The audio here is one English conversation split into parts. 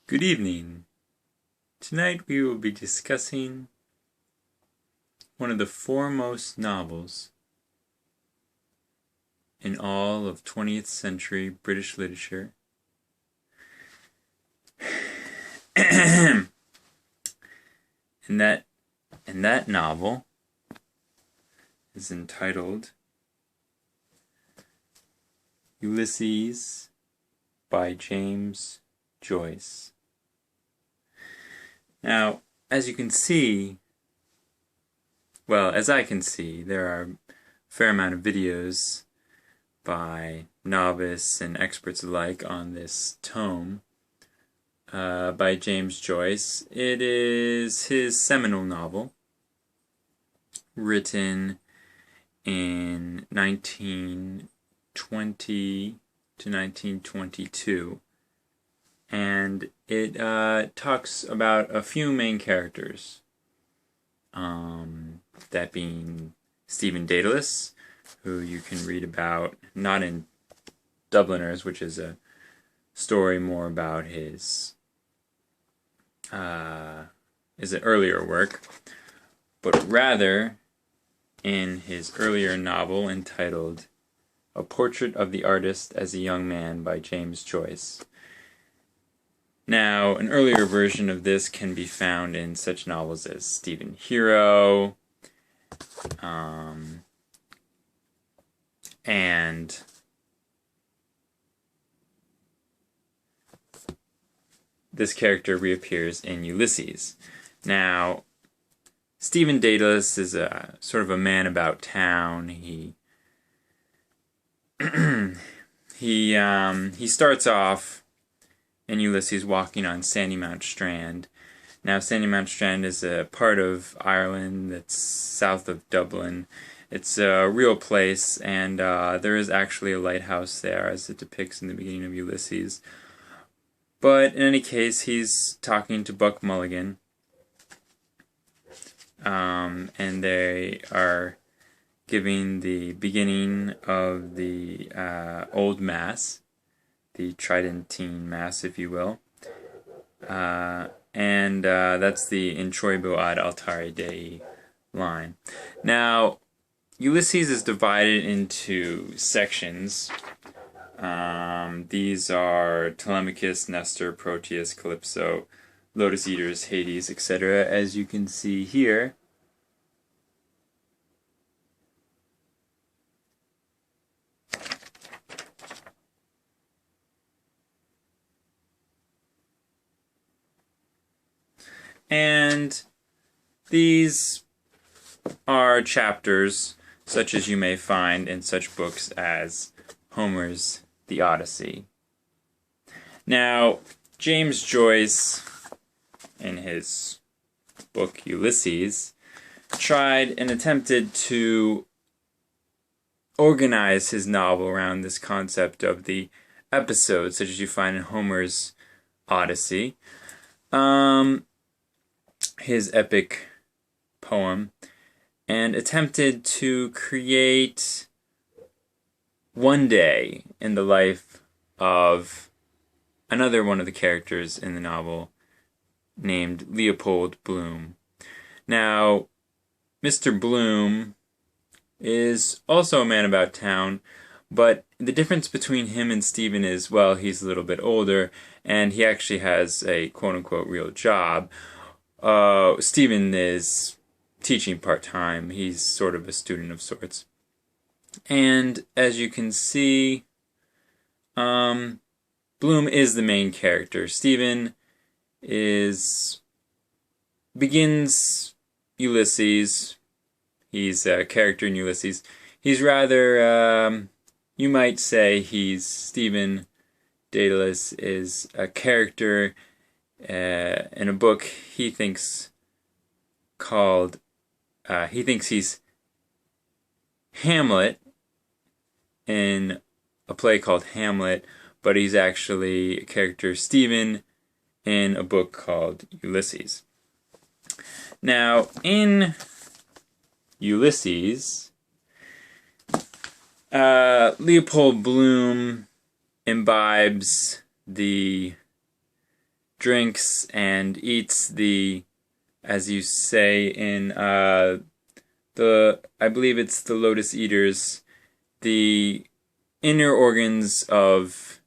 Good evening. Tonight we will be discussing one of the foremost novels in all of 20th century British literature. and that novel is entitled Ulysses by James Joyce. Now, as you can see, as I can see, there are a fair amount of videos by novice and experts alike on this tome by James Joyce. It is his seminal novel, written in 1920 to 1922. And it talks about a few main characters, that being Stephen Daedalus, who you can read about not in Dubliners, which is a story more about his earlier work, but rather in his earlier novel entitled A Portrait of the Artist as a Young Man by James Joyce. Now, an earlier version of this can be found in such novels as Stephen Hero, and this character reappears in Ulysses. Now, Stephen Daedalus is a sort of a man about town. He starts off in Ulysses walking on Sandymount Strand. Now, Sandymount Strand is a part of Ireland that's south of Dublin. It's a real place, and there is actually a lighthouse there, as it depicts in the beginning of Ulysses. But in any case, he's talking to Buck Mulligan, and they are giving the beginning of the Old Mass, the Tridentine Mass, if you will. And that's the In Troibo ad altare Dei line. Now, Ulysses is divided into sections. These are Telemachus, Nestor, Proteus, Calypso, Lotus Eaters, Hades, etc., as you can see here. And these are chapters such as you may find in such books as Homer's The Odyssey. Now, James Joyce, in his book Ulysses, tried and attempted to organize his novel around this concept of the episodes, such as you find in Homer's Odyssey. His epic poem, and attempted to create one day in the life of another one of the characters in the novel, named Leopold Bloom. Now, Mr. Bloom is also a man about town, but the difference between him and Stephen is, well, he's a little bit older, and he actually has a quote-unquote real job. Stephen is teaching part-time. He's sort of a student of sorts. And as you can see, Bloom is the main character. Stephen begins Ulysses. He's a character in Ulysses. He's rather, you might say Stephen Daedalus is a character in a book he thinks he's Hamlet in a play called Hamlet, but he's actually a character Stephen in a book called Ulysses. Now, in Ulysses, Leopold Bloom imbibes the drinks and eats the, as you say in I believe it's the Lotus Eaters, the inner organs of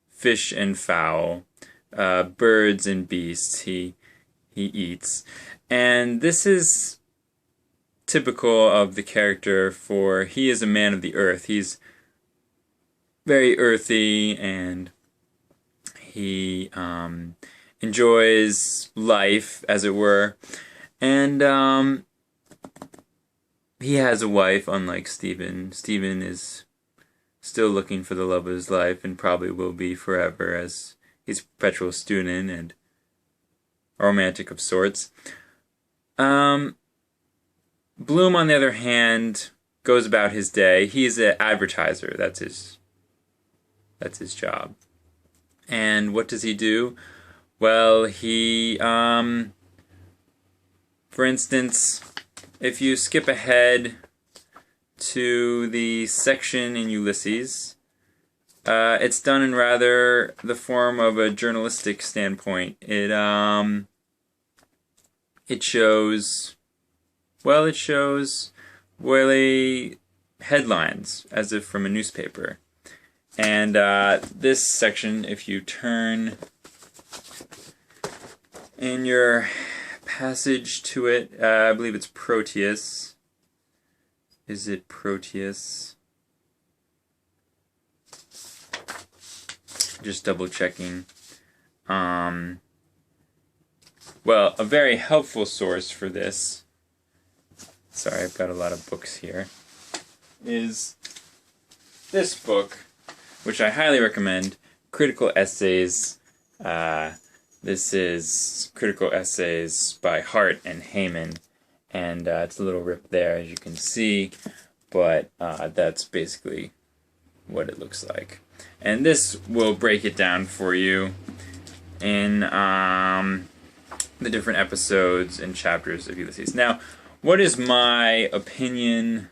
fish and fowl, birds and beasts he eats. And this is typical of the character, for he is a man of the earth. He's very earthy, and he enjoys life, as it were. And he has a wife, unlike Stephen. Stephen is still looking for the love of his life, and probably will be forever, as he's a perpetual student and a romantic of sorts. Bloom, on the other hand, goes about his day. He's an advertiser. That's his job. And what does he do? Well, he, for instance, if you skip ahead to the section in Ulysses, it's done in rather the form of a journalistic standpoint. It shows really headlines, as if from a newspaper. And this section, if you turn in your passage to it, I believe it's Proteus. Is it Proteus? Just double checking. Well, a very helpful source for this, sorry, I've got a lot of books here, is this book, which I highly recommend, Critical Essays. This is Critical Essays by Hart and Heyman, and it's a little rip there, as you can see, but that's basically what it looks like. And this will break it down for you in the different episodes and chapters of Ulysses. Now, what is my opinion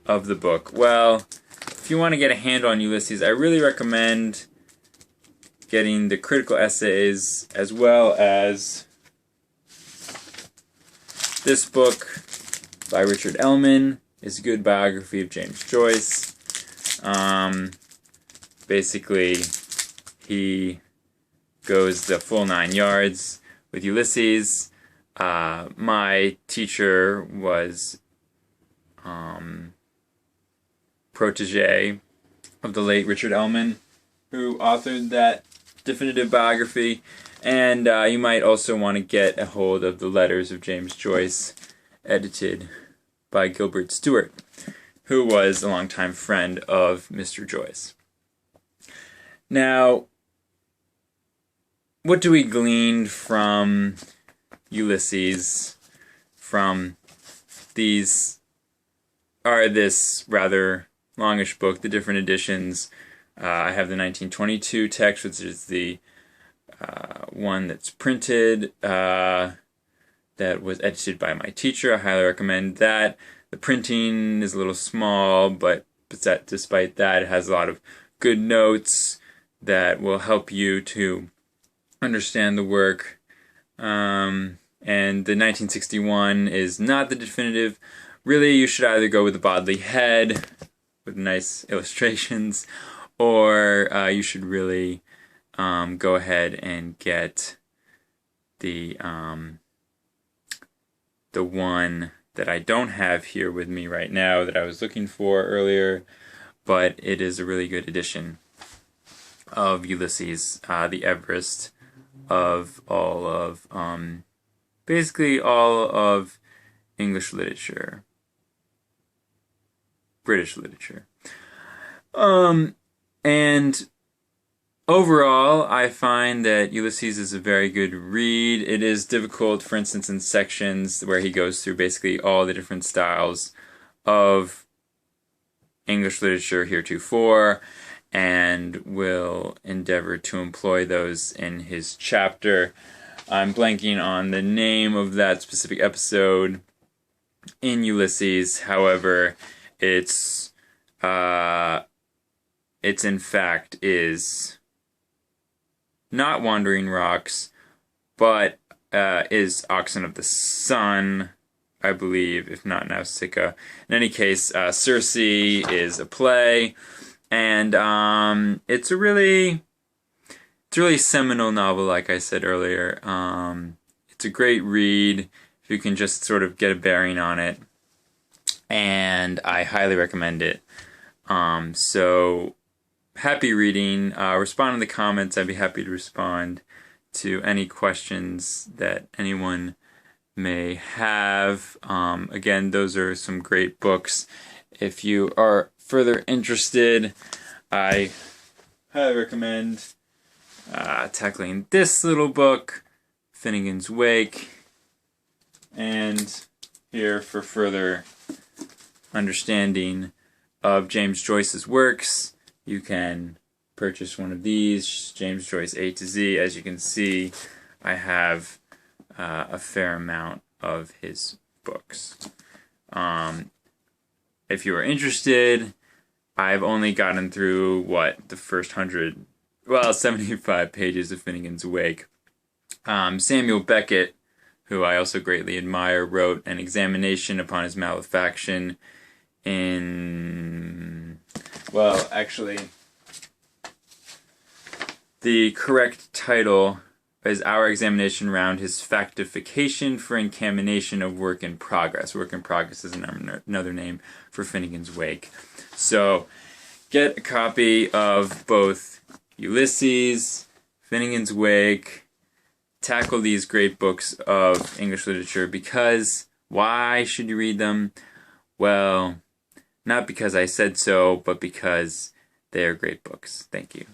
of the book? Well, if you want to get a handle on Ulysses, I really recommend getting the Critical Essays, as well as this book by Richard Ellman. Is a good biography of James Joyce. Basically, he goes the full 9 yards with Ulysses. My teacher was protege of the late Richard Ellman, who authored that definitive biography. And you might also want to get a hold of the Letters of James Joyce, edited by Gilbert Stuart, who was a longtime friend of Mr. Joyce. Now, what do we glean from Ulysses, from this rather longish book, the different editions? I have the 1922 text, which is the one that's printed, that was edited by my teacher. I highly recommend that. The printing is a little small, but despite that, it has a lot of good notes that will help you to understand the work. And the 1961 is not the definitive. Really, you should either go with the Bodley Head with nice illustrations, or you should really go ahead and get the one that I don't have here with me right now that I was looking for earlier, but it is a really good edition of Ulysses, the Everest of all of, basically all of English literature, British literature. And overall, I find that Ulysses is a very good read. It is difficult, for instance, in sections where he goes through basically all the different styles of English literature heretofore, and will endeavor to employ those in his chapter. I'm blanking on the name of that specific episode in Ulysses. However, it's in fact is not Wandering Rocks, but is Oxen of the Sun, I believe, if not Nausicaa. In any case, Circe is a play, and it's a really seminal novel, like I said earlier. It's a great read if you can just sort of get a bearing on it, and I highly recommend it. So happy reading. Respond in the comments. I'd be happy to respond to any questions that anyone may have. Again, those are some great books. If you are further interested, I highly recommend tackling this little book, Finnegan's Wake, and here for further understanding of James Joyce's works, you can purchase one of these, James Joyce A to Z. As you can see, I have a fair amount of his books. If you are interested, I've only gotten through, the first 75 pages of Finnegan's Wake. Samuel Beckett, who I also greatly admire, wrote an examination upon his malefaction actually, the correct title is Our Examination Round His Factification for Incamination of Work in Progress. Work in Progress is another name for Finnegan's Wake. So, get a copy of both Ulysses, Finnegan's Wake, tackle these great books of English literature, because why should you read them? Well, not because I said so, but because they are great books. Thank you.